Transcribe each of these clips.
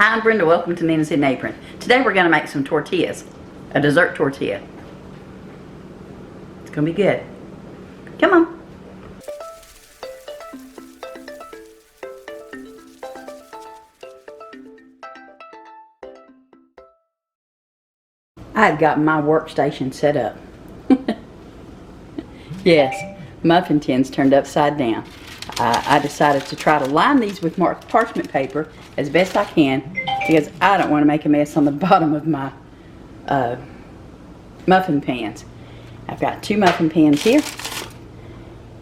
Hi, I'm Brenda. Welcome to Nina's Hidden Apron. Today we're going to make some tortillas, a dessert tortilla. It's going to be good. Come on. I've got my workstation set up. Yes, muffin tins turned upside down. I decided to try to line these with marked parchment paper as best I can because I don't want to make a mess on the bottom of my muffin pans. I've got two muffin pans here,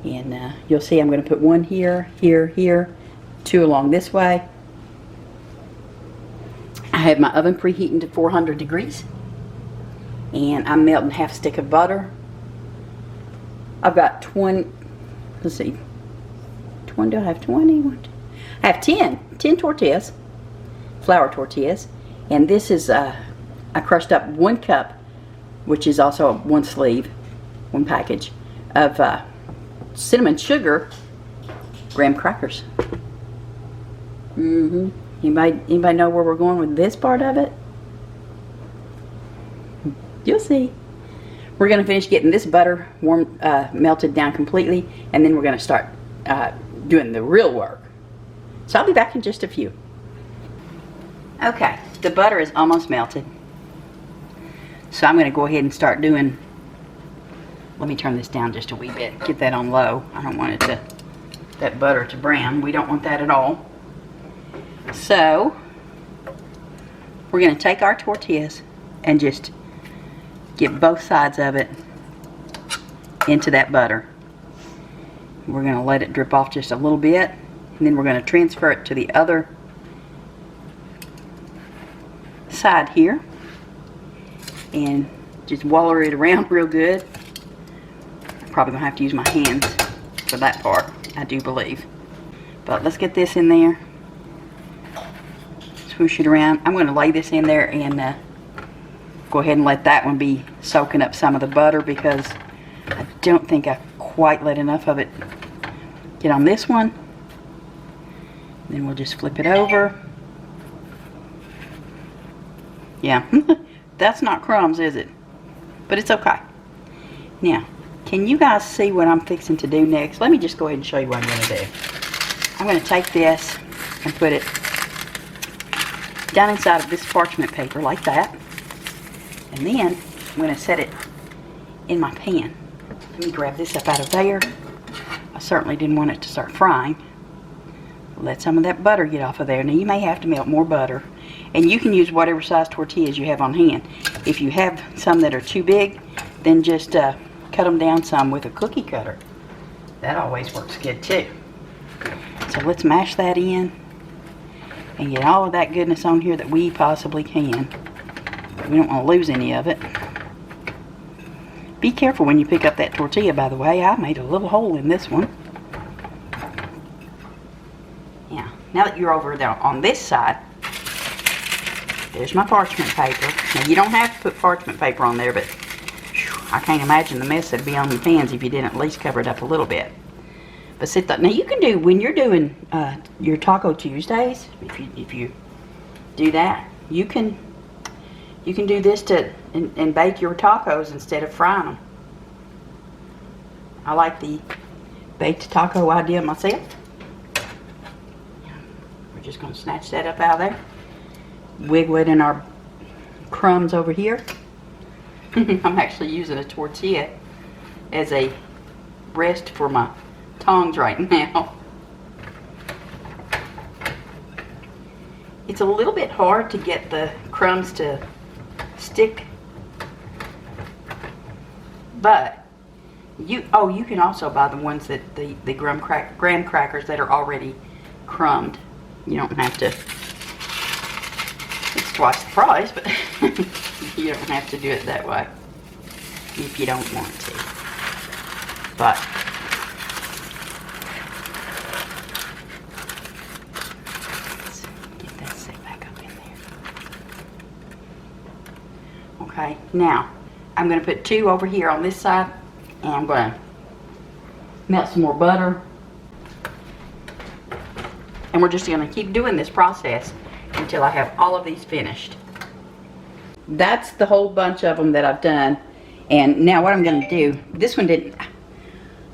and you'll see I'm going to put one here, here, two along this way. I have my oven preheating to 400 degrees, and I'm melting half a stick of butter. I've got 20, let's see, 20, do I have 20? I have 10 tortillas, flour tortillas, and this is, I crushed up 1 cup, which is also one sleeve, one package, of cinnamon sugar graham crackers. Anybody know where we're going with this part of it? You'll see. We're going to finish getting this butter warm, melted down completely, and then we're going to start doing the real work. So I'll be back in just a few. Okay, the butter is almost melted. So I'm going to go ahead and start doing, let me turn this down just a wee bit, get that on low. I don't want it to, that butter to brown. We don't want that at all. So we're going to take our tortillas and just get both sides of it into that butter. We're going to let it drip off just a little bit, and then we're going to transfer it to the other side here and just waller it around real good. I'm probably going to have to use my hands for that part, I do believe. But let's get this in there. Swoosh it around. I'm going to lay this in there and go ahead and let that one be soaking up some of the butter because I don't think I quite let enough of it get on this one. Then we'll just flip it over. Yeah, that's not crumbs, is it? But it's okay. Now, can you guys see what I'm fixing to do next? Let me just go ahead and show you what I'm going to do. I'm going to take this and put it down inside of this parchment paper like that. And then I'm going to set it in my pan. Let me grab this up out of there. I certainly didn't want it to start frying. Let some of that butter get off of there. Now you may have to melt more butter. And you can use whatever size tortillas you have on hand. If you have some that are too big, then just cut them down some with a cookie cutter. That always works good too. So let's mash that in and get all of that goodness on here that we possibly can. We don't want to lose any of it. Be careful when you pick up that tortilla, by the way. I made a little hole in this one. Yeah, now that you're over there on this side, there's my parchment paper. Now you don't have to put parchment paper on there, but whew, I can't imagine the mess that'd be on your pans if you didn't at least cover it up a little bit. But sit there. Now you can do, when you're doing your Taco Tuesdays, if you do that, you can do this and bake your tacos instead of frying them. I like the baked taco idea myself. We're just going to snatch that up out of there. Wiggle it in our crumbs over here. I'm actually using a tortilla as a rest for my tongs right now. It's a little bit hard to get the crumbs to stick, but you can also buy the ones that the graham crackers that are already crumbed. You don't have to, it's twice the price, but you don't have to do it that way if you don't want to. But let's get that set back up in there. Okay, now I'm going to put 2 over here on this side, and I'm going to melt some more butter. And we're just going to keep doing this process until I have all of these finished. That's the whole bunch of them that I've done. And now what I'm going to do, this one didn't,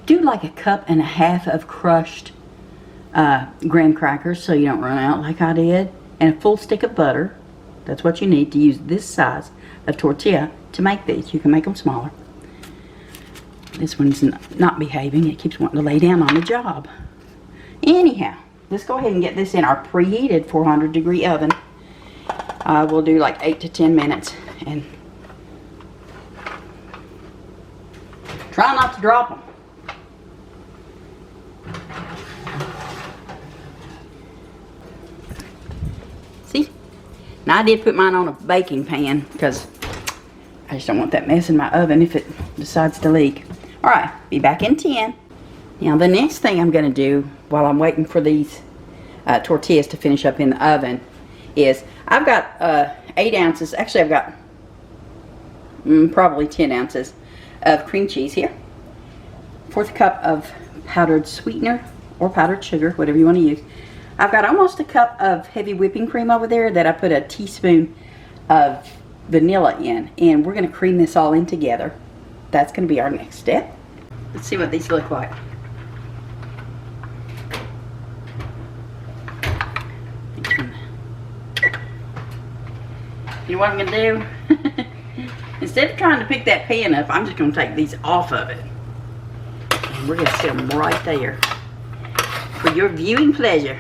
do like 1.5 cups of crushed graham crackers so you don't run out like I did. And a full stick of butter. That's what you need to use this size of tortilla to make these. You can make them smaller. This one's not behaving. It keeps wanting to lay down on the job. Anyhow, let's go ahead and get this in our preheated 400-degree oven. We'll do like 8 to 10 minutes. And try not to drop them. See? Now I did put mine on a baking pan because I just don't want that mess in my oven if it decides to leak. Alright, be back in 10. Now the next thing I'm going to do while I'm waiting for these tortillas to finish up in the oven is I've got 8 ounces, actually I've got probably 10 ounces of cream cheese here. 1/4 cup of powdered sweetener or powdered sugar, whatever you want to use. I've got almost 1 cup of heavy whipping cream over there that I put a teaspoon of vanilla in, and we're going to cream this all in together. That's going to be our next step. Let's see what these look like. You know what I'm going to do? Instead of trying to pick that pan up, I'm just going to take these off of it. And we're going to set them right there for your viewing pleasure.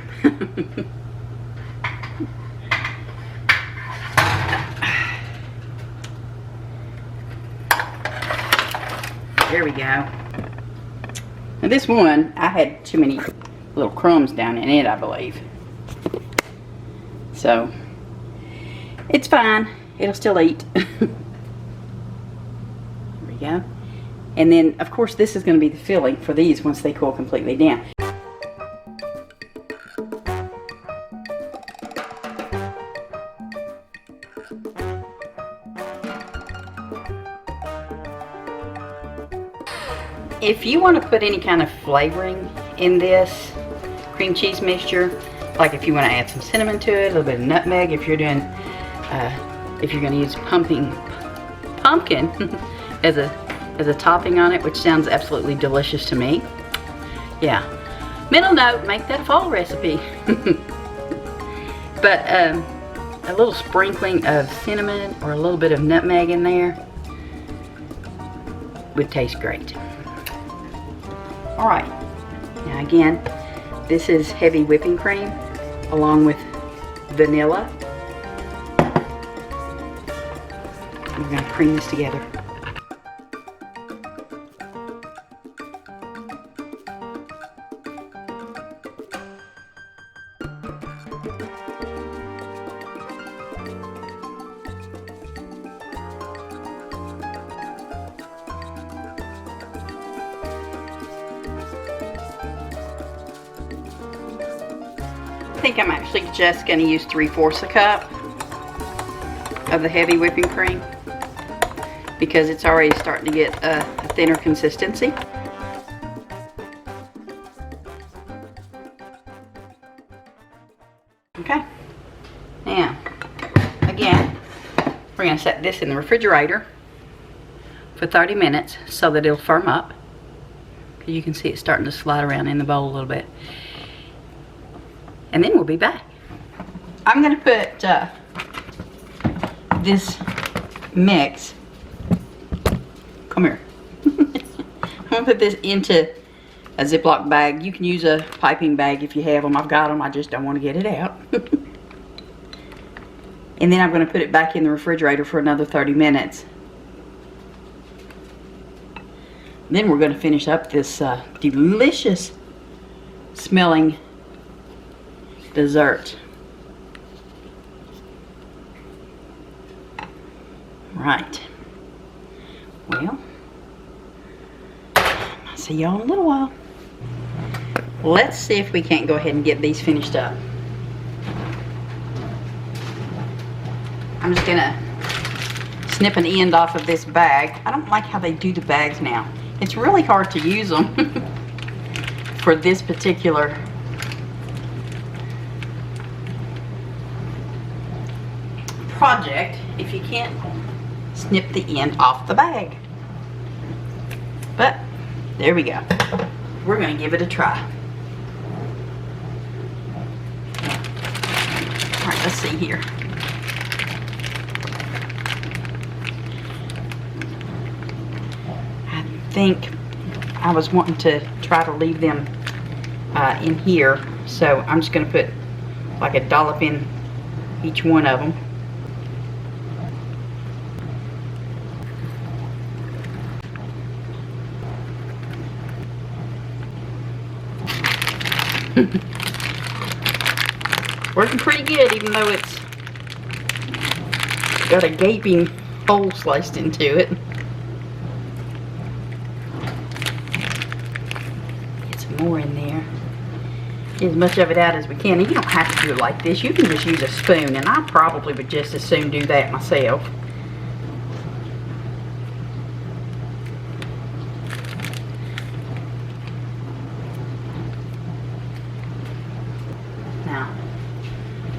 There we go. Now this one, I had too many little crumbs down in it, I believe. So, it's fine. It'll still eat. There we go. And then, of course, this is going to be the filling for these once they cool completely down. If you want to put any kind of flavoring in this cream cheese mixture, like if you want to add some cinnamon to it, a little bit of nutmeg, if you're doing, if you're going to use pumpkin as a topping on it, which sounds absolutely delicious to me. Yeah. Mental note, make that a fall recipe. But a little sprinkling of cinnamon or a little bit of nutmeg in there would taste great. Alright, now again, this is heavy whipping cream along with vanilla. We're going to cream this together. I think I'm actually just going to use 3/4 a cup of the heavy whipping cream because it's already starting to get a thinner consistency. Okay, now again we're going to set this in the refrigerator for 30 minutes so that it'll firm up. You can see it starting to slide around in the bowl a little bit. And then we'll be back. I'm going to put this mix, come here. I'm going to put this into a Ziploc bag. You can use a piping bag if you have them. I've got them. I just don't want to get it out. And then I'm going to put it back in the refrigerator for another 30 minutes. Then we're going to finish up this delicious smelling dessert. Right. Well, I'll see y'all in a little while. Let's see if we can't go ahead and get these finished up. I'm just gonna snip an end off of this bag. I don't like how they do the bags now. It's really hard to use them for this particular project if you can't snip the end off the bag. But there we go. We're going to give it a try. Alright, let's see here. I think I was wanting to try to leave them in here, so I'm just going to put like a dollop in each one of them. Working pretty good, even though it's got a gaping hole sliced into it. Get some more in there. Get as much of it out as we can. And you don't have to do it like this. You can just use a spoon, and I probably would just as soon do that myself. Now,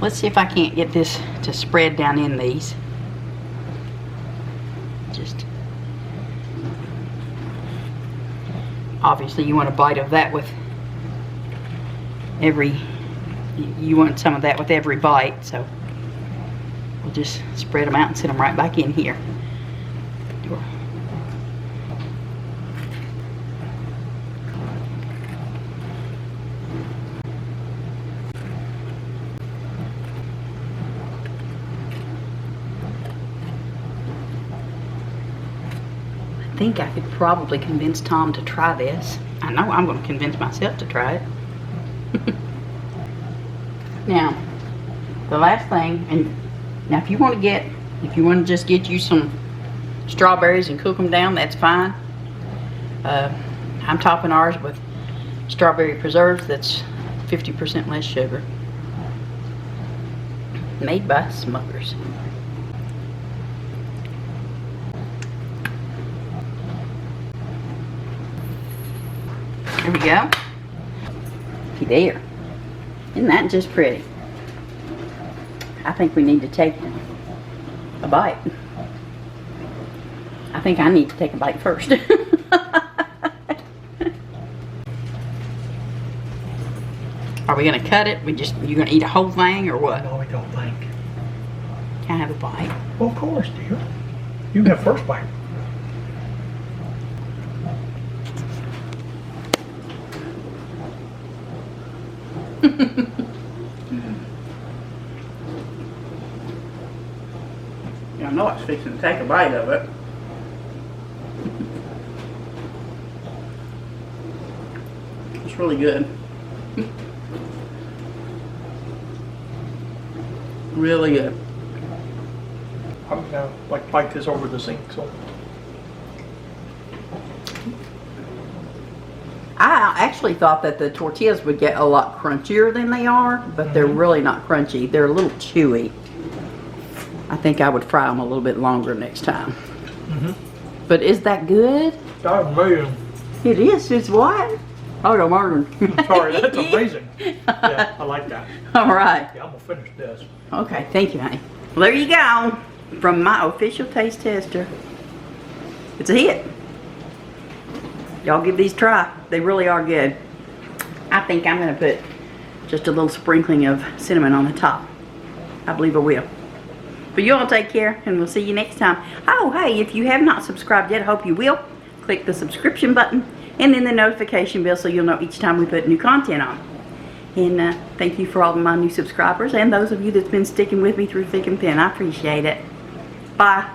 let's see if I can't get this to spread down in these. Just obviously you want a bite of that with every, you want some of that with every bite, so we'll just spread them out and set them right back in here. I think I could probably convince Tom to try this. I know I'm going to convince myself to try it. Now, the last thing, and now if you want to just get you some strawberries and cook them down, that's fine. I'm topping ours with strawberry preserves. That's 50% less sugar. Made by Smuckers. There we go. See there. Isn't that just pretty? I think we need to take a bite. I think I need to take a bite first. Are we gonna cut it? You gonna eat a whole thing or what? No, I don't think. Can I have a bite? Well, of course, dear. You can have first bite. I know I was fixing to take a bite of it. It's really good. Really good. I'm gonna like bite this over the sink, so. I actually thought that the tortillas would get a lot crunchier than they are, but they're really not crunchy. They're a little chewy. I think I would fry them a little bit longer next time. But is that good? That's amazing. It is. It's what? Oh, no, Martin. Sorry, that's amazing. Yeah, I like that. All right. Yeah, I'm gonna finish this. Okay, thank you, honey. Well, there you go. From my official taste tester. It's a hit. Y'all give these a try. They really are good. I think I'm going to put just a little sprinkling of cinnamon on the top. I believe I will. But you all take care, and we'll see you next time. Oh, hey, if you have not subscribed yet, I hope you will. Click the subscription button and then the notification bell so you'll know each time we put new content on. And thank you for all of my new subscribers and those of you that's been sticking with me through thick and thin. I appreciate it. Bye.